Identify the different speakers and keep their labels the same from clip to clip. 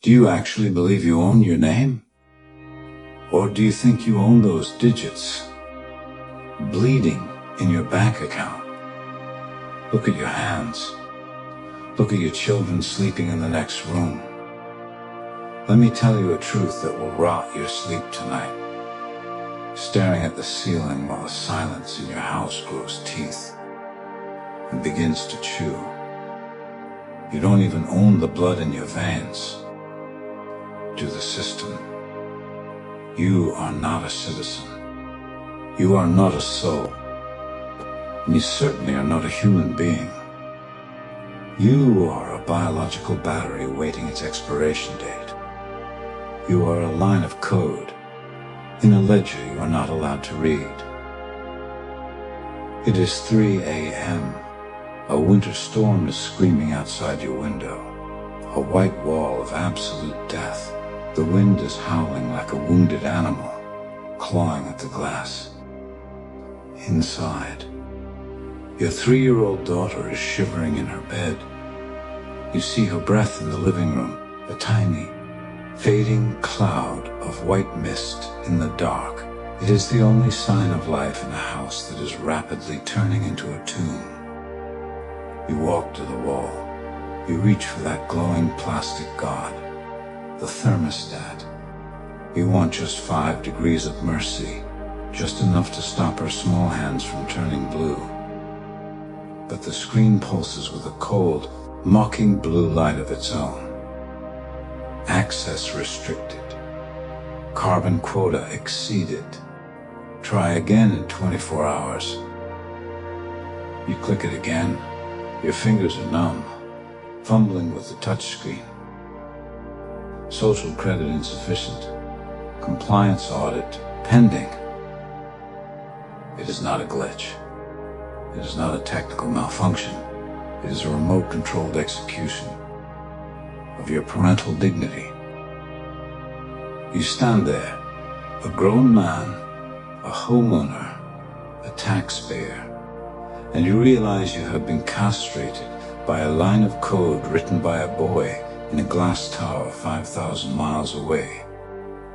Speaker 1: Do you actually believe you own your name? Or do you think you own those digits bleeding in your bank account? Look at your hands. Look at your children sleeping in the next room. Let me tell you a truth that will rot your sleep tonight. Staring at the ceiling while the silence in your house grows teeth and begins to chew. You don't even own the blood in your veins. To the system. You are not a citizen. You are not a soul. And you certainly are not a human being. You are a biological battery awaiting its expiration date. You are a line of code in a ledger you are not allowed to read. It is 3 a.m. A winter storm is screaming outside your window. A white wall of absolute death. The wind is howling like a wounded animal, clawing at the glass. Inside, your 3-year-old daughter is shivering in her bed. You see her breath in the living room, a tiny, fading cloud of white mist in the dark. It is the only sign of life in a house that is rapidly turning into a tomb. You walk to the wall. You reach for that glowing plastic god, the thermostat. You want just 5 degrees of mercy, just enough to stop her small hands from turning blue. But the screen pulses with a cold, mocking blue light of its own. Access restricted. Carbon quota exceeded. Try again in 24 hours. You click it again. Your fingers are numb, fumbling with the touchscreen. Social credit insufficient. Compliance audit pending. It is not a glitch. It is not a technical malfunction. It is a remote-controlled execution of your parental dignity. You stand there, a grown man, a homeowner, a taxpayer, and you realize you have been castrated by a line of code written by a boy in a glass tower 5,000 miles away,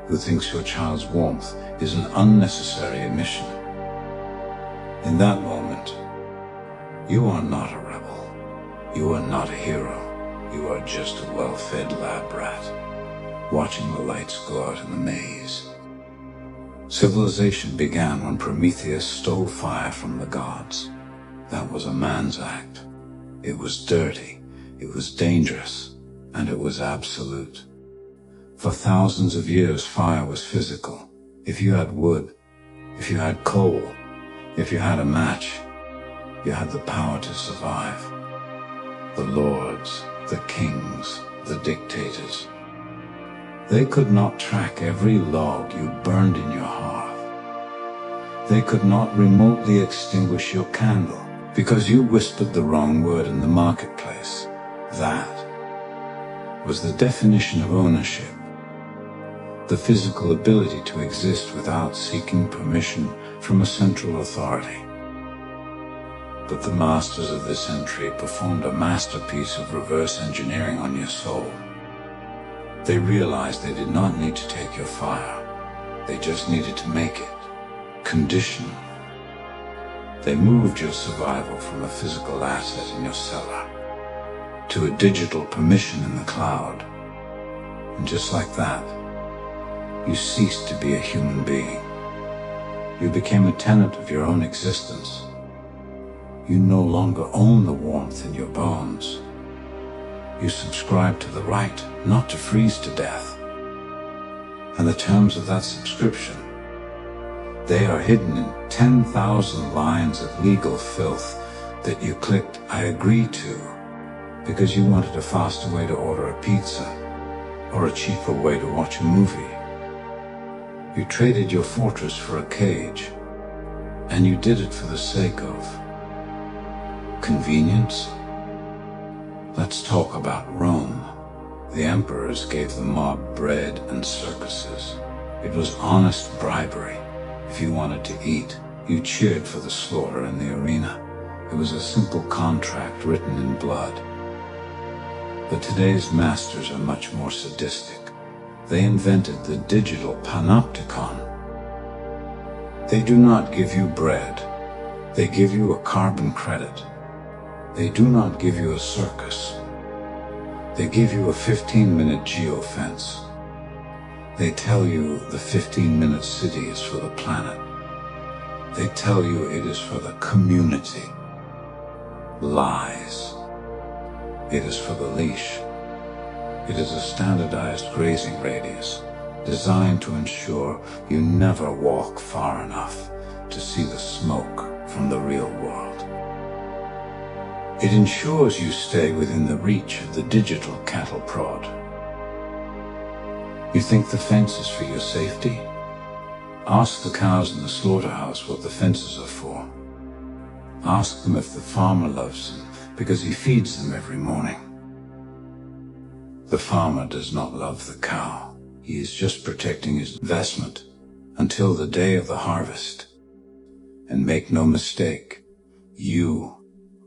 Speaker 1: who thinks your child's warmth is an unnecessary emission. In that moment, you are not a rebel. You are not a hero. You are just a well-fed lab rat, watching the lights go out in the maze. Civilization began when Prometheus stole fire from the gods. That was a man's act. It was dirty, it was dangerous, and it was absolute. For thousands of years, fire was physical. If you had wood, if you had coal, if you had a match, you had the power to survive. The lords, the kings, the dictators, they could not track every log you burned in your hearth. They could not remotely extinguish your candle because you whispered the wrong word in the marketplace. That was the definition of ownership. The physical ability to exist without seeking permission from a central authority. But the masters of this century performed a masterpiece of reverse engineering on your soul. They realized they did not need to take your fire. They just needed to make it conditional. They moved your survival from a physical asset in your cellar to a digital permission in the cloud. And just like that, you ceased to be a human being. You became a tenant of your own existence. You no longer own the warmth in your bones. You subscribe to the right not to freeze to death. And the terms of that subscription, they are hidden in 10,000 lines of legal filth that you clicked "I agree to" because you wanted a faster way to order a pizza or a cheaper way to watch a movie. You traded your fortress for a cage, and you did it for the sake of convenience. Let's talk about Rome. The emperors gave the mob bread and circuses. It was honest bribery. If you wanted to eat, you cheered for the slaughter in the arena. It was a simple contract written in blood. But today's masters are much more sadistic. They invented the digital Panopticon. They do not give you bread. They give you a carbon credit. They do not give you a circus. They give you a 15-minute geofence. They tell you the 15-minute city is for the planet. They tell you it is for the community. Lies. It is for the leash. It is a standardized grazing radius, designed to ensure you never walk far enough to see the smoke from the real world. It ensures you stay within the reach of the digital cattle prod. You think the fence is for your safety? Ask the cows in the slaughterhouse what the fences are for. Ask them if the farmer loves them because he feeds them every morning. The farmer does not love the cow. He is just protecting his investment until the day of the harvest. And make no mistake, you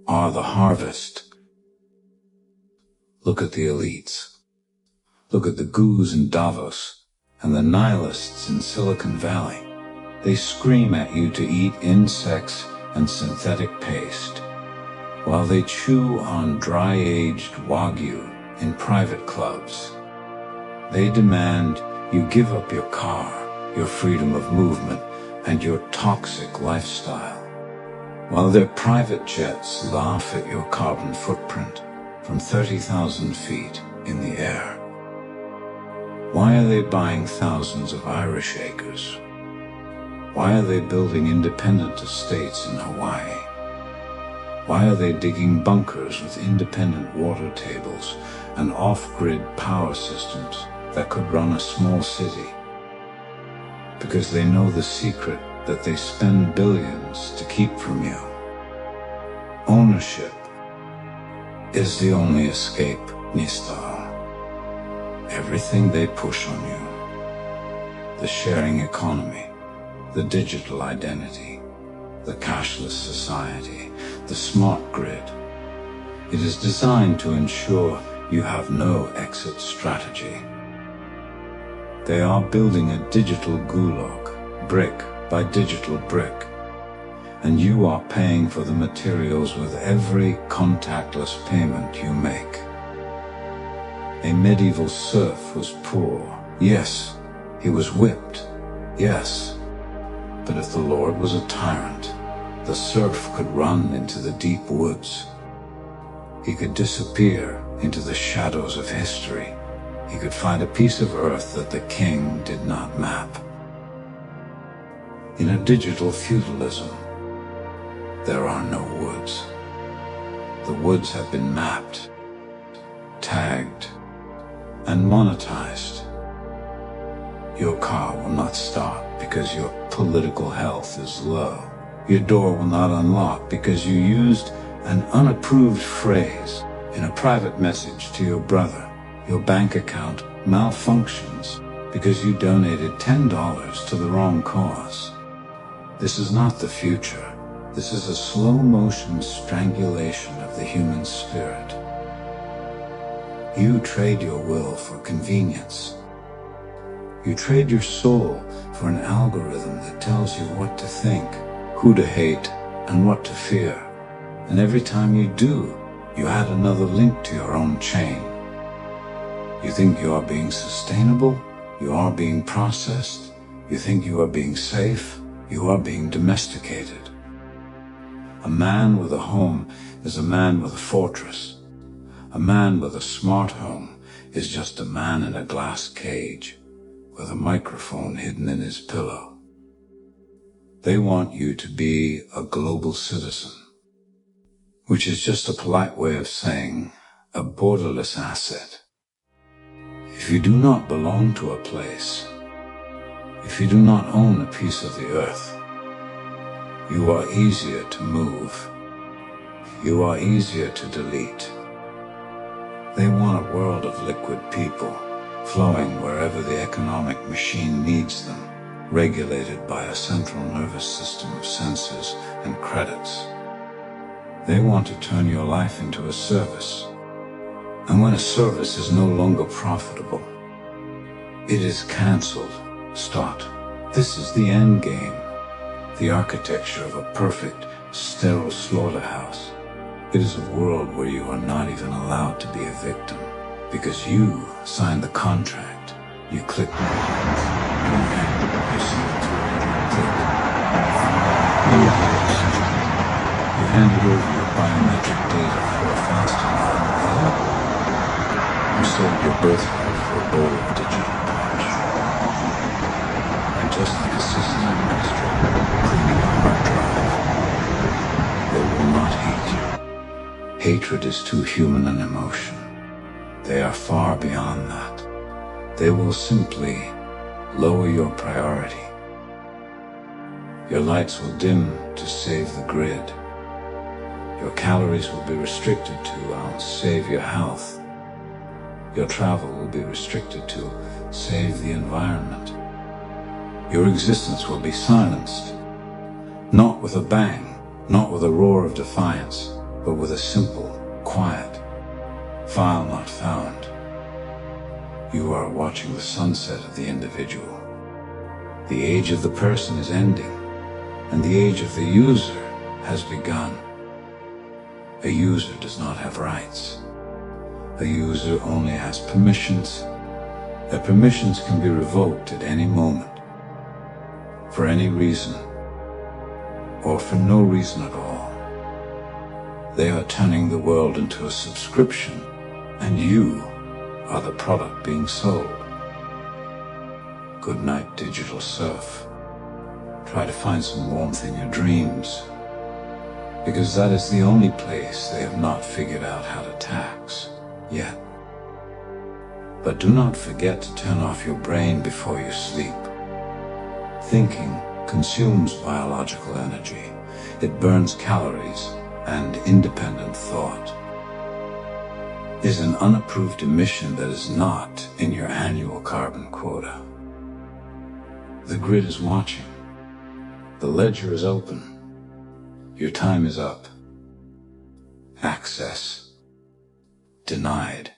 Speaker 1: are the harvest. Look at the elites. Look at the ghouls in Davos and the nihilists in Silicon Valley. They scream at you to eat insects and synthetic paste, while they chew on dry-aged Wagyu in private clubs. They demand you give up your car, your freedom of movement, and your toxic lifestyle, while their private jets laugh at your carbon footprint from 30,000 feet in the air. Why are they buying thousands of Irish acres? Why are they building independent estates in Hawaii? Why are they digging bunkers with independent water tables and off-grid power systems that could run a small city? Because they know the secret that they spend billions to keep from you. Ownership is the only escape, Nistar. Everything they push on you, the sharing economy, the digital identity, the cashless society, the smart grid, it is designed to ensure you have no exit strategy. They are building a digital gulag, brick by digital brick, and you are paying for the materials with every contactless payment you make. A medieval serf was poor, yes. He was whipped, yes. But if the Lord was a tyrant, the serf could run into the deep woods. He could disappear into the shadows of history. He could find a piece of earth that the king did not map. In a digital feudalism, there are no woods. The woods have been mapped, tagged, and monetized. Your car will not start because your political health is low. Your door will not unlock because you used an unapproved phrase in a private message to your brother. Your bank account malfunctions because you donated $10 to the wrong cause. This is not the future. This is a slow-motion strangulation of the human spirit. You trade your will for convenience. You trade your soul for an algorithm that tells you what to think, who to hate, and what to fear. And every time you do, you add another link to your own chain. You think you are being sustainable, you are being processed, you think you are being safe, you are being domesticated. A man with a home is a man with a fortress. A man with a smart home is just a man in a glass cage with a microphone hidden in his pillow. They want you to be a global citizen, which is just a polite way of saying a borderless asset. If you do not belong to a place, if you do not own a piece of the earth, you are easier to move. You are easier to delete. They want a world of liquid people, flowing wherever the economic machine needs them, regulated by a central nervous system of sensors and credits. They want to turn your life into a service. And when a service is no longer profitable, it is cancelled. Start. This is the end game, the architecture of a perfect, sterile slaughterhouse. It is a world where you are not even allowed to be a victim, because you signed the contract. You click the buttons. Okay, you see it through. Click. You handed over your biometric data for a faster life. You sold your birthright for a bowl of digital punch. And just like a system administrator cleaning a hard drive, they will not hate you. Hatred is too human an emotion. They are far beyond that. They will simply lower your priority. Your lights will dim to save the grid. Your calories will be restricted to save your health. Your travel will be restricted to save the environment. Your existence will be silenced, not with a bang, not with a roar of defiance, but with a simple, quiet, file not found. You are watching the sunset of the individual. The age of the person is ending, and the age of the user has begun. A user does not have rights. A user only has permissions. Their permissions can be revoked at any moment, for any reason, or for no reason at all. They are turning the world into a subscription, and you are the product being sold. Good night, digital serf. Try to find some warmth in your dreams, because that is the only place they have not figured out how to tax yet. But do not forget to turn off your brain before you sleep. Thinking consumes biological energy. It burns calories, and independent thought is an unapproved emission that is not in your annual carbon quota. The grid is watching. The ledger is open. Your time is up. Access denied.